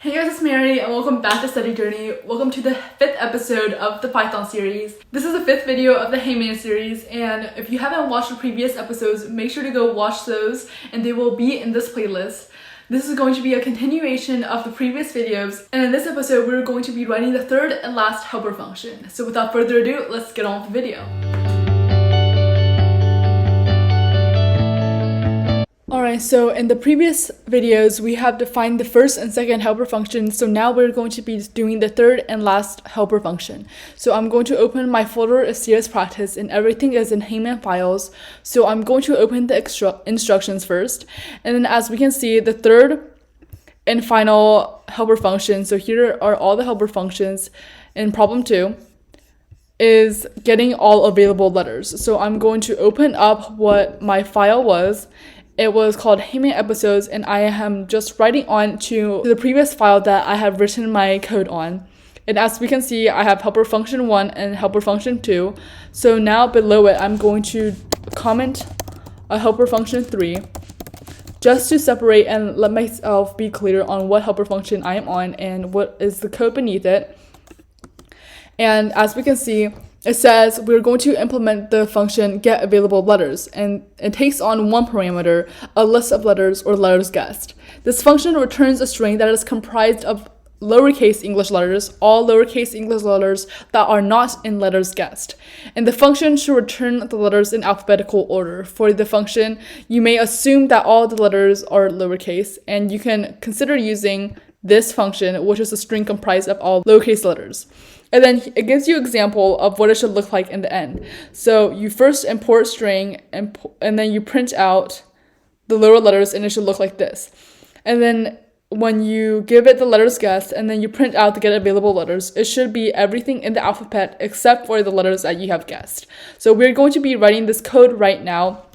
Hey guys, it's Mary and welcome back to Study Journey. Welcome to the 5th episode of the Python series. This is the 5th video of the Hangman series, and if you haven't watched the previous episodes, make sure to go watch those and they will be in this playlist. This is going to be a continuation of the previous videos, and in this episode we're going to be writing the third and last helper function. So without further ado, let's get on with the video. Alright, so in the previous videos, we have defined the first and second helper function, so now we're going to be doing the third and last helper function. So I'm going to open my folder of CS practice and everything is in Hangman files. So I'm going to open the instructions first, and then as we can see, the third and final helper function, so here are all the helper functions in problem 2, is getting all available letters. So I'm going to open up what my file was. It was called Hangman Episodes, and I am just writing on to the previous file that I have written my code on. And as we can see, I have helper function 1 and helper function 2. So now below it, I'm going to comment a helper function 3 just to separate and let myself be clear on what helper function I am on and what is the code beneath it. And as we can see, it says we're going to implement the function getAvailableLetters, and it takes on one parameter, a list of letters or letters guessed. This function returns a string that is comprised of lowercase English letters, all lowercase English letters that are not in letters guessed. And the function should return the letters in alphabetical order. For the function, you may assume that all the letters are lowercase, and you can consider using this function, which is a string comprised of all lowercase letters. And then it gives you an example of what it should look like in the end. So you first import string and then you print out the lower letters, and it should look like this. And then when you give it the letters guessed and then you print out the get available letters, it should be everything in the alphabet except for the letters that you have guessed. So we're going to be writing this code right now.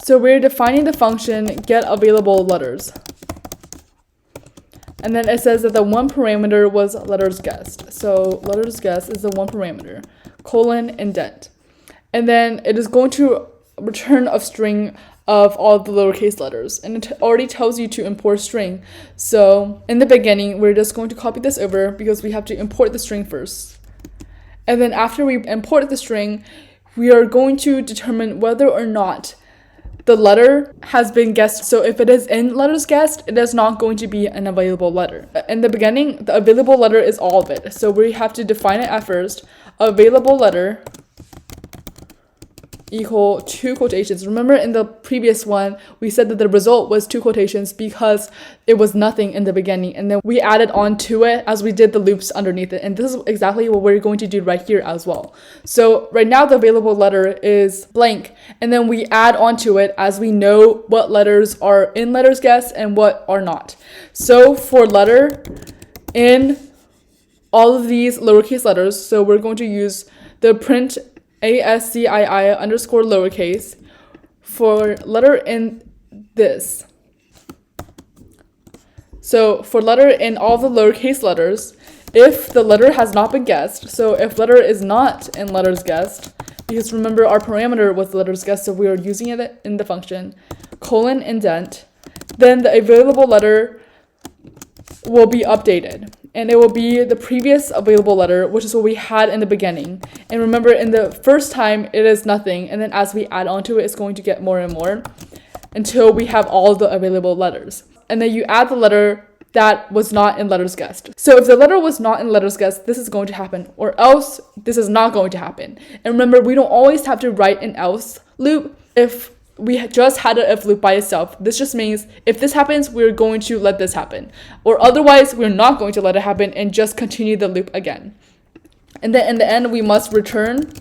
So we're defining the function get available letters. And then it says that the one parameter was letters guessed. So letters guessed is the one parameter, colon, indent. And then it is going to return a string of all the lowercase letters. And it already tells you to import string. So in the beginning, we're just going to copy this over because we have to import the string first. And then after we import the string, we are going to determine whether or not the letter has been guessed. So if it is in letters guessed, it is not going to be an available letter. In the beginning, the available letter is all of it. So we have to define it at first. Available letter equal 2 quotations. Remember in the previous one, we said that the result was 2 quotations because it was nothing in the beginning. And then we added on to it as we did the loops underneath it. And this is exactly what we're going to do right here as well. So right now the available letter is blank. And then we add on to it as we know what letters are in letters guessed and what are not. So for letter in all of these lowercase letters, so we're going to use the print ASCII underscore lowercase for letter in this. So for letter in all the lowercase letters, if the letter has not been guessed, so if letter is not in letters guessed, because remember our parameter was letters guessed, so we are using it in the function, colon indent, then the available letter will be updated. And it will be the previous available letter, which is what we had in the beginning. And remember, in the first time, it is nothing. And then as we add on to it, it's going to get more and more until we have all the available letters. And then you add the letter that was not in letters guessed. So if the letter was not in letters guessed, this is going to happen. Or else, this is not going to happen. And remember, we don't always have to write an else loop if we just had an if loop by itself. This just means if this happens, we're going to let this happen. Or otherwise, we're not going to let it happen and just continue the loop again. And then in the end, we must return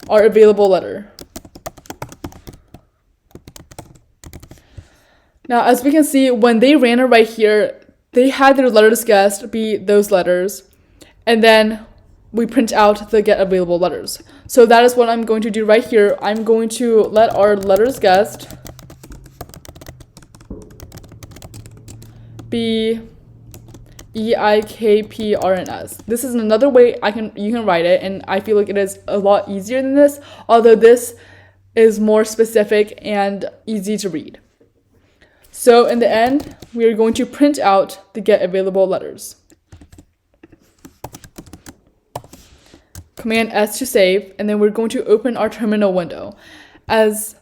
our available letter. Now, as we can see, when they ran it right here, they had their letters guessed be those letters. And then we print out the get available letters. So that is what I'm going to do right here. I'm going to let our letters guessed be EIKPRNS. This is another way you can write it, and I feel like it is a lot easier than this, although this is more specific and easy to read. So in the end, we are going to print out the get available letters. Command S to save, and then we're going to open our terminal window. As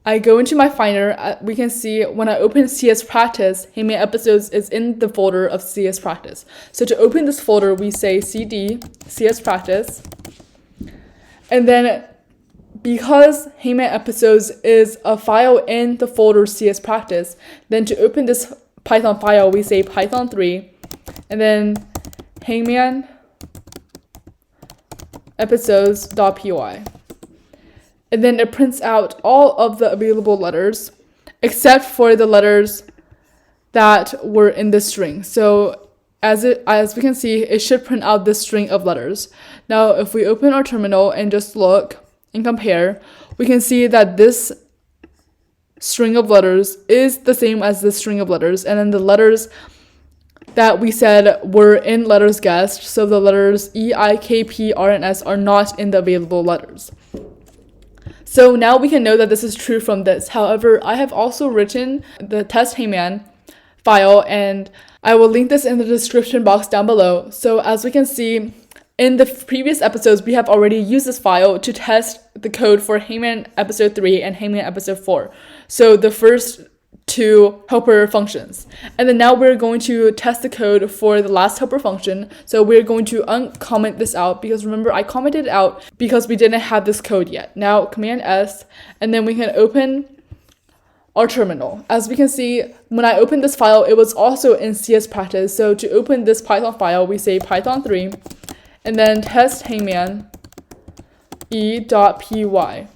I go into my Finder, we can see when I open CS Practice, Hangman Episodes is in the folder of CS Practice. So to open this folder, we say CD, CS Practice. And then because Hangman Episodes is a file in the folder CS Practice, then to open this Python file, we say Python3, and then Hangman episodes.py. And then it prints out all of the available letters except for the letters that were in the string. So as we can see, it should print out this string of letters. Now if we open our terminal and just look and compare, we can see that this string of letters is the same as this string of letters, and then the letters that we said were in letters guessed, so the letters E, I, K, P, R, and S are not in the available letters. So now we can know that this is true from this. However, I have also written the test Hangman file, and I will link this in the description box down below. So as we can see, in the previous episodes, we have already used this file to test the code for Hangman Episode 3 and Hangman Episode 4. So the first two helper functions. And then now we're going to test the code for the last helper function. So we're going to uncomment this out, because remember I commented it out because we didn't have this code yet. Now Command S, and then we can open our terminal. As we can see, when I opened this file, it was also in CS Practice. So to open this Python file, we say Python3, and then test Hangman e.py.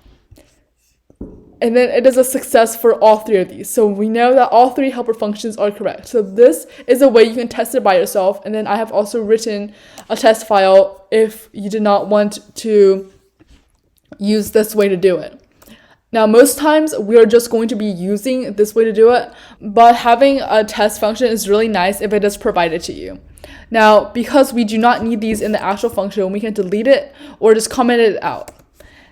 And then it is a success for all three of these. So we know that all three helper functions are correct. So this is a way you can test it by yourself. And then I have also written a test file if you did not want to use this way to do it. Now, most times we are just going to be using this way to do it, but having a test function is really nice if it is provided to you. Now, because we do not need these in the actual function, we can delete it or just comment it out.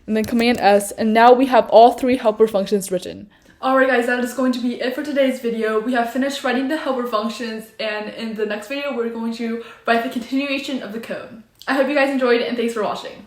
And then Command S, and now we have all three helper functions written. Alright guys, that is going to be it for today's video. We have finished writing the helper functions, and in the next video we're going to write the continuation of the code. I hope you guys enjoyed, and thanks for watching.